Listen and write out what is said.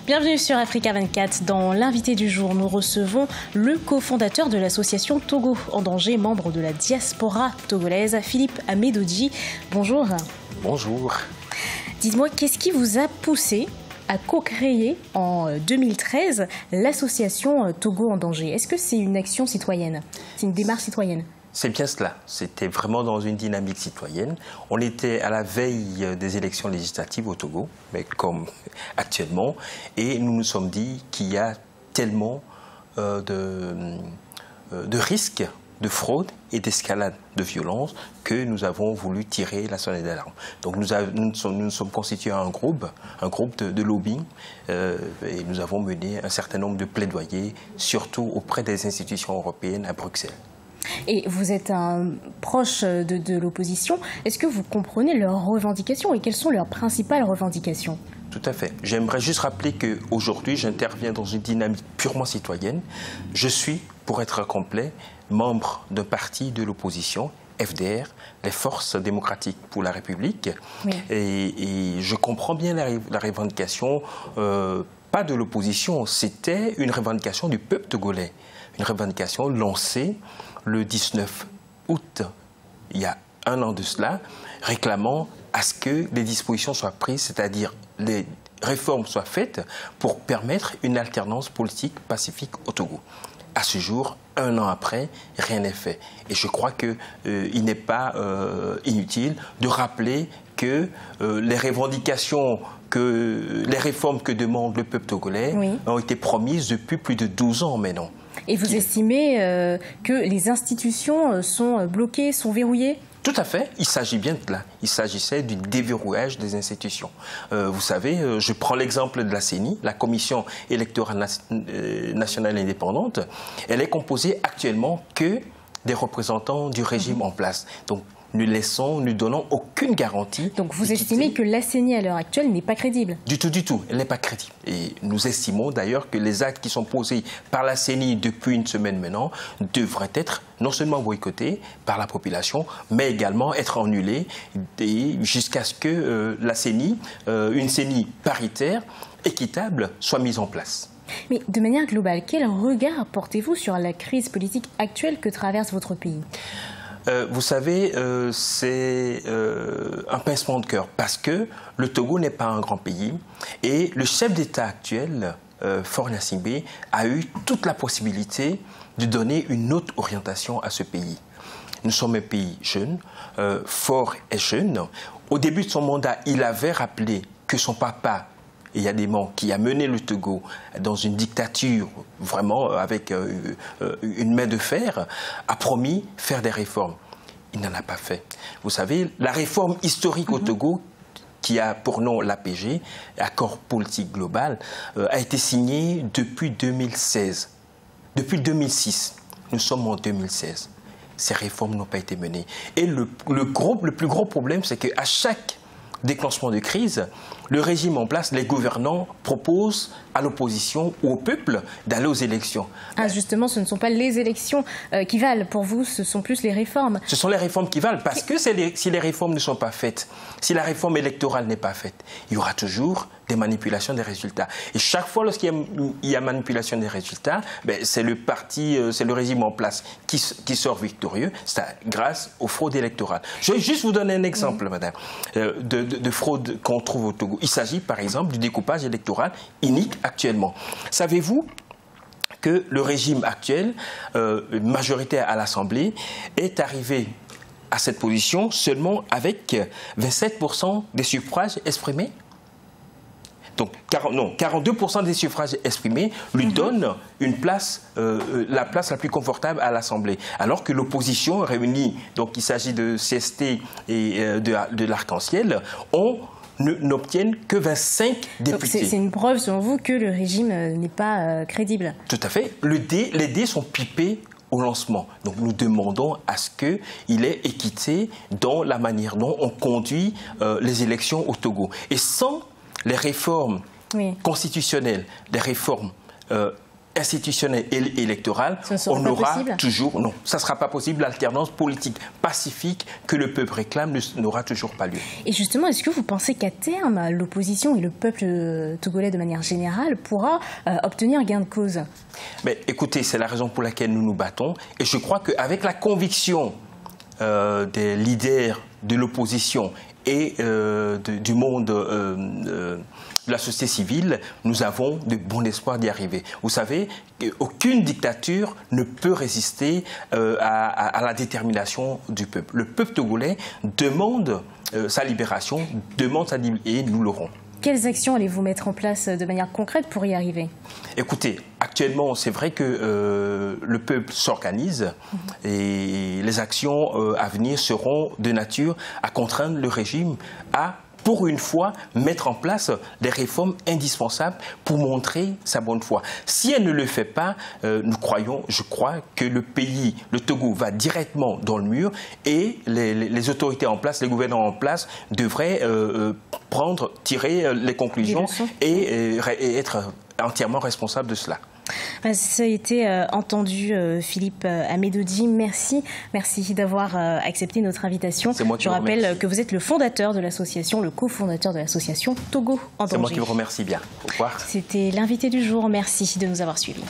Bienvenue sur Africa 24. Dans l'invité du jour, nous recevons le cofondateur de l'association Togo en danger, membre de la diaspora togolaise, Philippe Amédodji. Bonjour. Bonjour. Dites-moi, qu'est-ce qui vous a poussé à co-créer en 2013 l'association Togo en danger? Est-ce que c'est une action citoyenne? C'est une démarche citoyenne? C'est bien cela. C'était vraiment dans une dynamique citoyenne. On était à la veille des élections législatives au Togo, mais comme actuellement, et nous nous sommes dit qu'il y a tellement de risques de fraude et d'escalade de violence que nous avons voulu tirer la sonnette d'alarme. Donc nous sommes constitués un groupe de lobbying et nous avons mené un certain nombre de plaidoyers, surtout auprès des institutions européennes à Bruxelles. Et vous êtes un proche de l'opposition. Est-ce que vous comprenez leurs revendications et quelles sont leurs principales revendications? Tout à fait. J'aimerais juste rappeler qu'aujourd'hui, j'interviens dans une dynamique purement citoyenne. Je suis, pour être complet, membre d'un parti de l'opposition, FDR, les Forces démocratiques pour la République. Oui. Et je comprends bien la revendication, pas de l'opposition, c'était une revendication du peuple togolais. Une revendication lancée le 19 août, il y a un an de cela, réclamant à ce que les dispositions soient prises, c'est-à-dire les réformes soient faites pour permettre une alternance politique pacifique au Togo. À ce jour, un an après, rien n'est fait. Et je crois qu'il n'est pas inutile de rappeler que les revendications, les réformes que demande le peuple togolais ont été promises depuis plus de 12 ans maintenant. Et vous estimez que les institutions sont bloquées, sont verrouillées? Tout à fait. Il s'agit bien de cela. Il s'agissait du déverrouillage des institutions. Vous savez, je prends l'exemple de la CENI, la Commission électorale nationale indépendante. Elle est composée actuellement que des représentants du régime en place. Donc, nous donnons aucune garantie. Donc vous estimez que la CENI à l'heure actuelle n'est pas crédible? Du tout, du tout. Elle n'est pas crédible. Et nous estimons d'ailleurs que les actes qui sont posés par la CENI depuis une semaine maintenant devraient être non seulement boycottés par la population, mais également être annulés jusqu'à ce que la CENI, une CENI paritaire, équitable, soit mise en place. Mais de manière globale, quel regard portez-vous sur la crise politique actuelle que traverse votre pays? Vous savez, c'est un pincement de cœur parce que le Togo n'est pas un grand pays et le chef d'État actuel, Faure Gnassingbé, a eu toute la possibilité de donner une autre orientation à ce pays. Nous sommes un pays jeune, Faure est jeune. Au début de son mandat, il avait rappelé que son papa, Yadéman, qui a mené le Togo dans une dictature vraiment avec une main de fer, a promis faire des réformes. Il n'en a pas fait. Vous savez, la réforme historique au Togo, qui a pour nom l'APG, Accord politique global, a été signée depuis 2016. Depuis 2006. Nous sommes en 2016. Ces réformes n'ont pas été menées. Et le plus gros problème, c'est qu'à chaque déclenchement de crise, le régime en place, les gouvernants proposent à l'opposition ou au peuple d'aller aux élections. Ah, justement, ce ne sont pas les élections qui valent pour vous, ce sont plus les réformes. Ce sont les réformes qui valent, parce que si les réformes ne sont pas faites, si la réforme électorale n'est pas faite, il y aura toujours des manipulations des résultats. Et chaque fois lorsqu'il y a manipulation des résultats, c'est le régime en place qui sort victorieux, grâce aux fraudes électorales. Je vais juste vous donner un exemple, madame, de fraude qu'on trouve au Togo. Il s'agit par exemple du découpage électoral inique actuellement. Savez-vous que le régime actuel, majoritaire à l'Assemblée, est arrivé à cette position seulement avec 27% des suffrages exprimés? Donc, 42% des suffrages exprimés lui donnent une place, la place la plus confortable à l'Assemblée. Alors que l'opposition réunie, donc il s'agit de CST et de l'Arc-en-Ciel, n'obtiennent que 25 députés. C'est une preuve, selon vous, que le régime n'est pas crédible. Tout à fait. Les dés sont pipés au lancement. Donc nous demandons à ce qu'il ait équité dans la manière dont on conduit les élections au Togo. Et sans les réformes constitutionnelles, les réformes institutionnelle et électorale, on aura toujours... Non, ça ne sera pas possible. L'alternance politique pacifique que le peuple réclame n'aura toujours pas lieu. Et justement, est-ce que vous pensez qu'à terme, l'opposition et le peuple togolais de manière générale pourra obtenir gain de cause? Mais écoutez, c'est la raison pour laquelle nous nous battons. Et je crois qu'avec la conviction des leaders de l'opposition et du monde de la société civile, nous avons de bons espoirs d'y arriver. Vous savez, aucune dictature ne peut résister à la détermination du peuple. Le peuple togolais demande sa libération, et nous l'aurons. Quelles actions allez-vous mettre en place de manière concrète pour y arriver? Écoutez, actuellement, c'est vrai que le peuple s'organise et les actions à venir seront de nature à contraindre le régime à, pour une fois, mettre en place des réformes indispensables pour montrer sa bonne foi. Si elle ne le fait pas, je crois que le pays, le Togo, va directement dans le mur et les autorités en place, les gouvernants en place devraient tirer les conclusions et être entièrement responsables de cela. Ça a été entendu, Philippe Amédodi. Merci d'avoir accepté notre invitation. Je rappelle que vous êtes le fondateur de l'association, le cofondateur de l'association Togo en danger. C'est moi qui vous remercie bien. Au revoir. C'était l'invité du jour. Merci de nous avoir suivis.